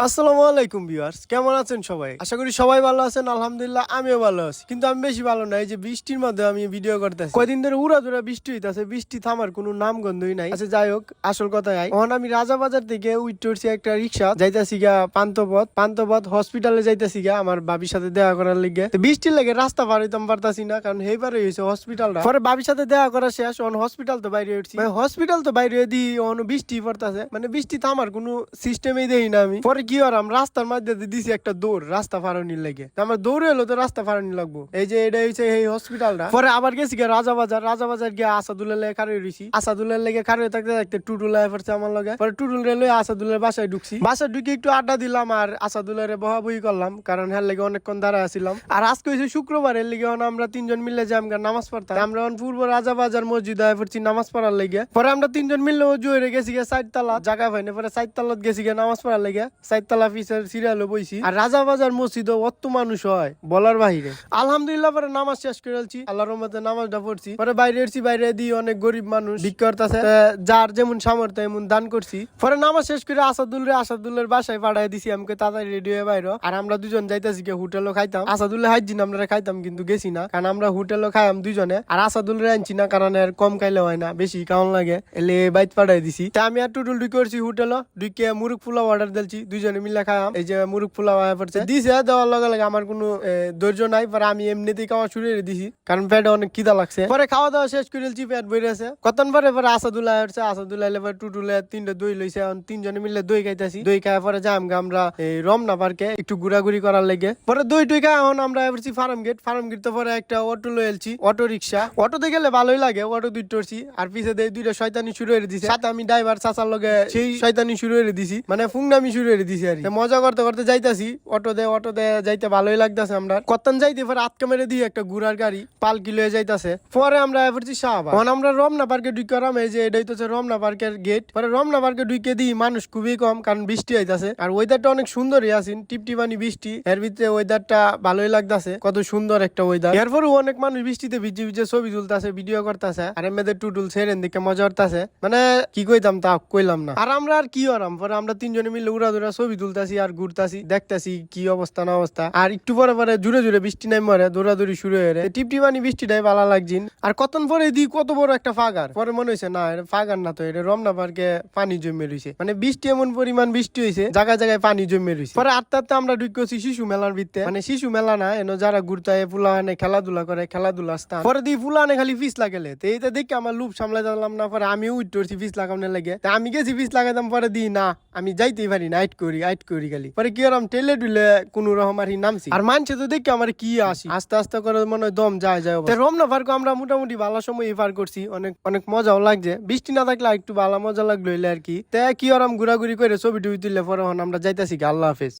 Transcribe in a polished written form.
আসসালামু আলাইকুম ভিউয়ার্স, কেমন আছেন সবাই? আশা করি সবাই ভালো আছেন। আলহামদুলিল্লাহ আমিও ভালো আছি, কিন্তু আমি বেশি ভালো না। এই যে বৃষ্টির মধ্যে আমি ভিডিও করতেছি, কয়দিন ধরে উড়াধুরা বৃষ্টি হইতাছে, বৃষ্টি থামার কোনো নাম গন্ধই নাই। আচ্ছা যাই হোক, আসল কথায় আই। এখন আমি রাজাবাজার থেকে উঠছি একটা রিক্সা, যাইতাছি গা পান্থপথ হসপিটালে যাইতাছি গা আমার বাবির সাথে দেখা করার লিগে। বৃষ্টির লেগে রাস্তা পার হইতাম পারতাছি না, কারণ হেইবারে হয়েছে হসপিটালটা। পরে বাবির সাথে দেখা করা শেষ, অন হসপিটাল তো বাইরে উঠছি, হসপিটাল তো বাইরে দিই, অন বৃষ্টি পড়তাছে, মানে বৃষ্টি থামার কোনো সিস্টেমই দেই না আমি। পরে কি হলাম, রাস্তার মধ্যে দিছি একটা দৌড় রাস্তা ফারানির লেগে। আমার দৌড়ে এলো তো রাস্তা ফারানি লাগবো, এই যে এটা হচ্ছে এই হসপিটালটা। পরে আবার গেছি গিয়ে রাজাবাজার গিয়ে আসাদুল্লাহ লেগে খাড়ি রয়েছি। আসাদুল্লাহ লেগে খাড়ি থাকতে থাকতে টুটুল পড়ছে আমার লগে। পরে টুটুল রেলে আসাদুল্লাহ বাসায় ঢুকছি, বাসায় ঢুকে একটু আড্ডা দিলাম আর আসাদুল্লাহ বহাবহি করলাম, কারণ হ্যার লেগে অনেকক্ষণ দাঁড়া আসছিলাম। আর আজকে হয়েছে শুক্রবার, এর লেগে আমরা তিনজন মিলে যাই নামাজ পড়তাম। আমরা পূর্ব রাজাবাজার মসজিদ পড়ছি নামাজ পড়ার লেগে। পরে আমরা তিনজন মিলে জুয়ে গেছি গিয়ে চারতলা জায়গা পাইনি, পরে চারতলাত গেছি গিয়ে নামাজ পড়ার লেগে। চারতলা পিসের সিরিয়ালে বইছি। আর রাজাবাজার মসজিদ অত মানুষ হয় বলার বাহিরে। আলহামদুলিল্লাহ পরে নামাজ শেষ করে ফেলছি, আল্লাহর রহমতে নামাজটা পড়ছি। পরে বাইরে এসছি, বাইরে দিয়ে অনেক গরিব মানুষ ভিক্ষা করতেছে, যার যেমন সামর্থ্য এমন দান করছি। পরে নামাজ শেষ করে আসাদুল্লাহর বাসায় পাঠাই দিছি, আমাকে তাড়াতাড়ি রেডি হয়ে বাইরে। আর আমরা দুজন যাইতেছি গিয়ে হোটেলও খাইতাম। আসাদুল্লাহ হাইজিন আমরা খাইতাম, কিন্তু গেছি না, কারণ আমরা হোটেলও খাইতাম দুজনে। আর আসাদুল্লাহ আনছি না, কারণ এর কম খাইলে হয় না, বেশি কেমন লাগে, এলে বাইত পাঠাই দিছি। তা আমি আর টুটুল ঢুকে করছি হোটেলও, ঢুকে মুরগ পোলাও অর্ডার দিলছি, দুজনে মিলে খাইলাম। এই যে মুরগ পোলাও পড়ছে দিছে, দেওয়ার লগে লগে আমার কোনো ধৈর্য নাই, পরে আমি এমনিতেই খাওয়া শুরু করে দিছি, কারণ পেটে অনেক খিদা লাগছে। পরে খাওয়া দাওয়া শেষ করেছি, পেট ভরে আছে। কতক্ষণ পরে আসাদুল্লাহ আসছে, আসাদুল্লাহ এলে টুটুলে 3টা দই লইছে, তিনজনে মিলে দই খাইতেছি। দই খাওয়ার পরে যাই আমরা এই রমনা পার্কে একটু ঘোরাঘুরি করার লেগে। পরে দই টই খাই এখন আমরা এসেছি ফার্ম গেট তো পরে একটা অটো লয়ে এলছি, অটো রিক্সা। অটোতে গেলে ভালোই লাগে, অটো দুই টরছি। আর পিছে দিয়ে দুইটা শয়তানি শুরু করে দিছে, সাথে আমি ড্রাইভার চাচার লগে সেই শয়তানি শুরু করে দিছি, মানে ফুংনামি শুরু করে দিছি। আর মজা করতে করতে যাইতাছি, অটো দে যাইতে ভালোই লাগতেছে। আমরা কতন যাইতে পরে আটকা মেরে দিয়ে একটা ঘোড়ার গাড়ি পালকি লয়ে যাইতাছে। পরে আমরা এসেছি শাহবাগ। এখন আমরা রমনা পার্কে ঢুকারাম, এই যে এটাই তো রমনা পার্কের গেট। পরে রমনা পার্কে ঢুকে দিই, মানুষ খুবই কম, কারণ বৃষ্টি হইতাছে। আর ওয়েদারটা অনেক সুন্দরই আছেন, টিপটিপানি বৃষ্টি, এর ভিতরে ওয়েদারটা ভালোই লাগতেছে, কত সুন্দর একটা ওয়েদার। এরপরও অনেক মানুষ বৃষ্টিতে ভিজে ভিজে ছবি তুলতেছে, ভিডিও করতেছে। আর এমনিতে টুটুল ছেড়েন দিকে মজা করতেছে, মানে কি কইতাম তা কইলাম না। আর আমরা আর কি হরাম, পরে আমরা তিনজনে মিলে উড়াধুরা ছবি তুলতাছি আর ঘুরতাছি, দেখতাছি কি অবস্থা না অবস্থা। আর একটু পরে পরে জুড়ে জুড়ে বৃষ্টি নাই মরে, দৌড়াদৌড়ি শুরু হয়ে টিপটিপানি বৃষ্টিটাই ভালো লাগছিন। আর কতক্ষণ পরে দিই কত বড় একটা ফাগার, পরে মনে হয়েছে না এটা ফাগার না, তো এটা রমনা পার্কে পানি জমে রয়েছে, মানে বৃষ্টি এমন পরিমাণ বৃষ্টি হয়েছে, জায়গায় জায়গায় পানি জমে রয়েছে। পরে আটটা আমরা ঢুকেছি শিশু মেলার ভিতরে, মানে শিশু মেলা না, এনে যারা ঘুরতে ফুলাহানে খেলাধুলা করে, খেলাধুলা স্থান। পরে দিই ফুলাহানে খালি ফিস লাগালে, তো এইটা দেখে আমার লুপ সামলাই দিলাম না, পরে আমিও উঠছি ফিস লাগানোর লেগে। আমি গেছি ফিস লাগাইতাম, পরে দিই না আমি যাইতেই পারি না, আইট করি খালি। পরে কি হলাম, টেলে টুলে কোন রকম আর নামছি। আর মানছে তো দেখে আমার কি আসি, আস্তে আস্তে করে মনে হয় দম যায়। রমনা পার্ক আমরা মোটামুটি ভালো সময় পার করছি, অনেক অনেক মজাও লাগছে। বৃষ্টি না থাকলে একটু ভালো মজা লাগলো আর কি। তাই কি হলাম, ঘোরাঘুরি করে ছবি টবি তুললে পরে আমরা যাইতেছি। আল্লাহ হাফেজ।